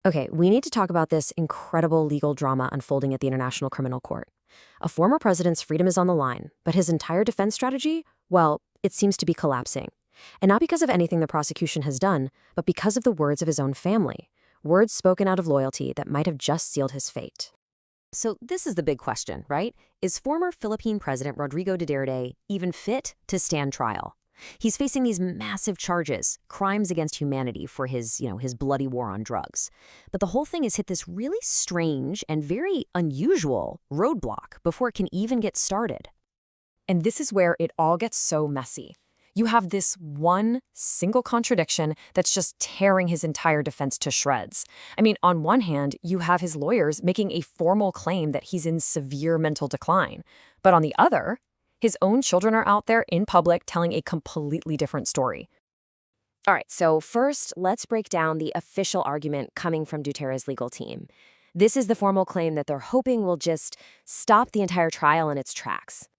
Okay, we need to talk about this incredible legal drama unfolding at the International Criminal Court. A former president's freedom is on the line, but his entire defense strategy, well, it seems to be collapsing. And not because of anything the prosecution has done, but because of the words of his own family. Words spoken out of loyalty that might have just sealed his fate. So this is the big question, right? Is former Philippine President Rodrigo Duterte even fit to stand trial? He's facing these massive charges, crimes against humanity for his bloody war on drugs. But the whole thing has hit this really strange and very unusual roadblock before it can even get started. And this is where it all gets so messy. You have this one single contradiction that's just tearing his entire defense to shreds. I mean, on one hand, you have his lawyers making a formal claim that he's in severe mental decline. But on the other, his own children are out there in public telling a completely different story. All right, so first, let's break down the official argument coming from Duterte's legal team. This is the formal claim that they're hoping will just stop the entire trial in its tracks.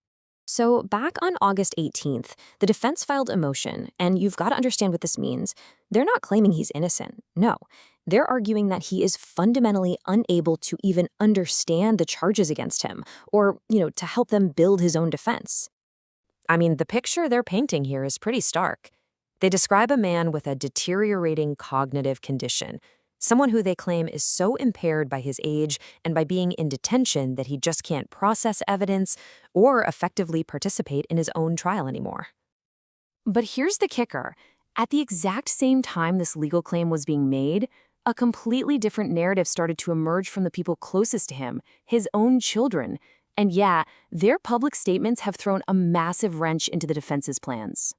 So back on August 18th, the defense filed a motion, and you've got to understand what this means. They're not claiming he's innocent. No, they're arguing that he is fundamentally unable to even understand the charges against him or, to help them build his own defense. I mean, the picture they're painting here is pretty stark. They describe a man with a deteriorating cognitive condition, someone who they claim is so impaired by his age and by being in detention that he just can't process evidence or effectively participate in his own trial anymore. But here's the kicker. At the exact same time this legal claim was being made, a completely different narrative started to emerge from the people closest to him, his own children. And yeah, their public statements have thrown a massive wrench into the defense's plans.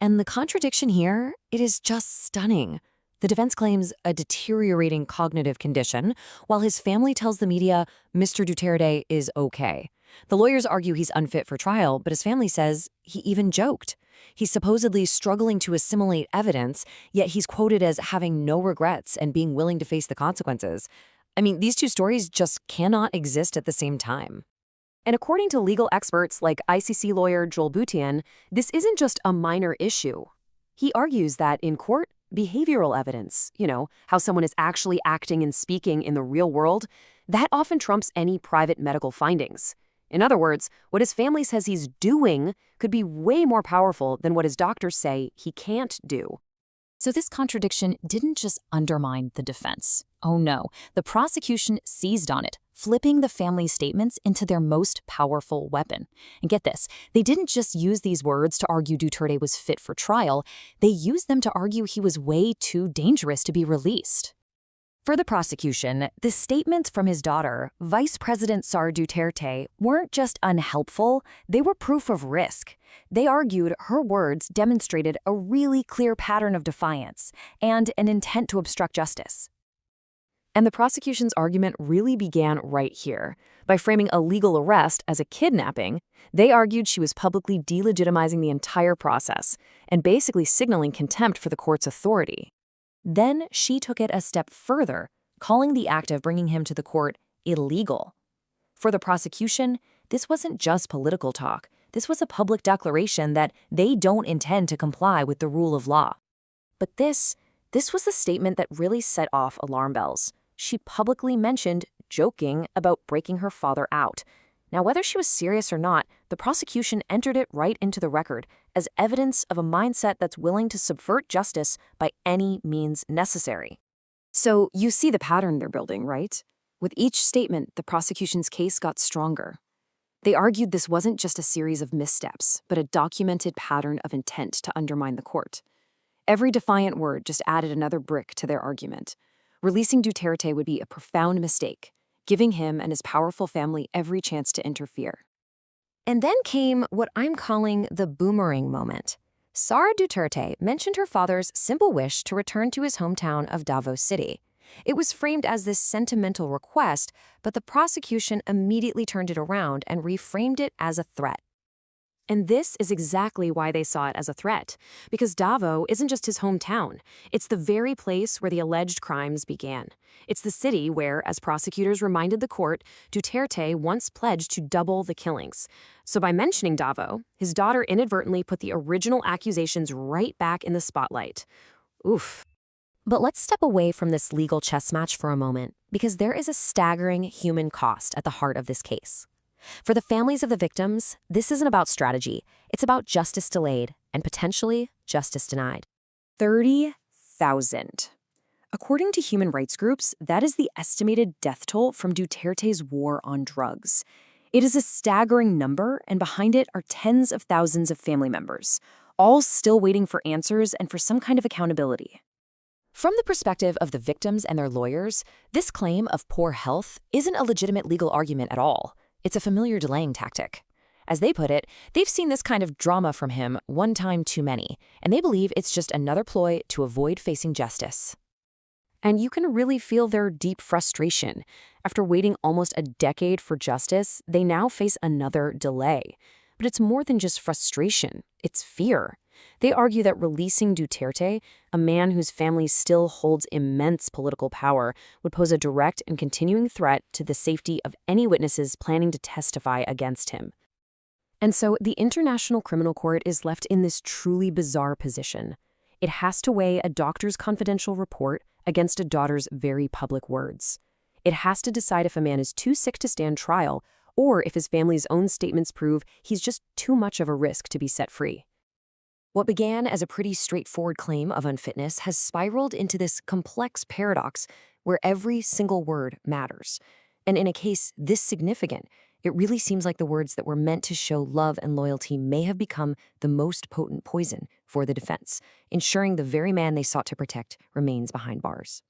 And the contradiction here, it is just stunning. The defense claims a deteriorating cognitive condition, while his family tells the media Mr. Duterte is okay. The lawyers argue he's unfit for trial, but his family says he even joked. He's supposedly struggling to assimilate evidence, yet he's quoted as having no regrets and being willing to face the consequences. I mean, these two stories just cannot exist at the same time. And according to legal experts like ICC lawyer Joel Boutian, this isn't just a minor issue. He argues that in court, behavioral evidence, how someone is actually acting and speaking in the real world, that often trumps any private medical findings. In other words, what his family says he's doing could be way more powerful than what his doctors say he can't do. So this contradiction didn't just undermine the defense. Oh no, the prosecution seized on it, flipping the family's statements into their most powerful weapon. And get this, they didn't just use these words to argue Duterte was fit for trial, they used them to argue he was way too dangerous to be released. For the prosecution, the statements from his daughter, Vice President Sara Duterte, weren't just unhelpful, they were proof of risk. They argued her words demonstrated a really clear pattern of defiance and an intent to obstruct justice. And the prosecution's argument really began right here. By framing a legal arrest as a kidnapping, they argued she was publicly delegitimizing the entire process and basically signaling contempt for the court's authority. Then she took it a step further, calling the act of bringing him to the court illegal. For the prosecution, this wasn't just political talk. This was a public declaration that they don't intend to comply with the rule of law. But this was the statement that really set off alarm bells. She publicly mentioned joking about breaking her father out. Now, whether she was serious or not, the prosecution entered it right into the record as evidence of a mindset that's willing to subvert justice by any means necessary. So you see the pattern they're building, right? With each statement, the prosecution's case got stronger. They argued this wasn't just a series of missteps, but a documented pattern of intent to undermine the court. Every defiant word just added another brick to their argument. Releasing Duterte would be a profound mistake, giving him and his powerful family every chance to interfere. And then came what I'm calling the boomerang moment. Sara Duterte mentioned her father's simple wish to return to his hometown of Davao City. It was framed as this sentimental request, but the prosecution immediately turned it around and reframed it as a threat. And this is exactly why they saw it as a threat, because Davao isn't just his hometown. It's the very place where the alleged crimes began. It's the city where, as prosecutors reminded the court, Duterte once pledged to double the killings. So by mentioning Davao, his daughter inadvertently put the original accusations right back in the spotlight. Oof. But let's step away from this legal chess match for a moment, because there is a staggering human cost at the heart of this case. For the families of the victims, this isn't about strategy. It's about justice delayed and potentially justice denied. 30,000. According to human rights groups, that is the estimated death toll from Duterte's war on drugs. It is a staggering number, and behind it are tens of thousands of family members, all still waiting for answers and for some kind of accountability. From the perspective of the victims and their lawyers, this claim of poor health isn't a legitimate legal argument at all. It's a familiar delaying tactic. As they put it, they've seen this kind of drama from him one time too many, and they believe it's just another ploy to avoid facing justice. And you can really feel their deep frustration. After waiting almost a decade for justice, they now face another delay. But it's more than just frustration, it's fear. They argue that releasing Duterte, a man whose family still holds immense political power, would pose a direct and continuing threat to the safety of any witnesses planning to testify against him. And so the International Criminal Court is left in this truly bizarre position. It has to weigh a doctor's confidential report against a daughter's very public words. It has to decide if a man is too sick to stand trial, or if his family's own statements prove he's just too much of a risk to be set free. What began as a pretty straightforward claim of unfitness has spiraled into this complex paradox where every single word matters. And in a case this significant, it really seems like the words that were meant to show love and loyalty may have become the most potent poison for the defense, ensuring the very man they sought to protect remains behind bars.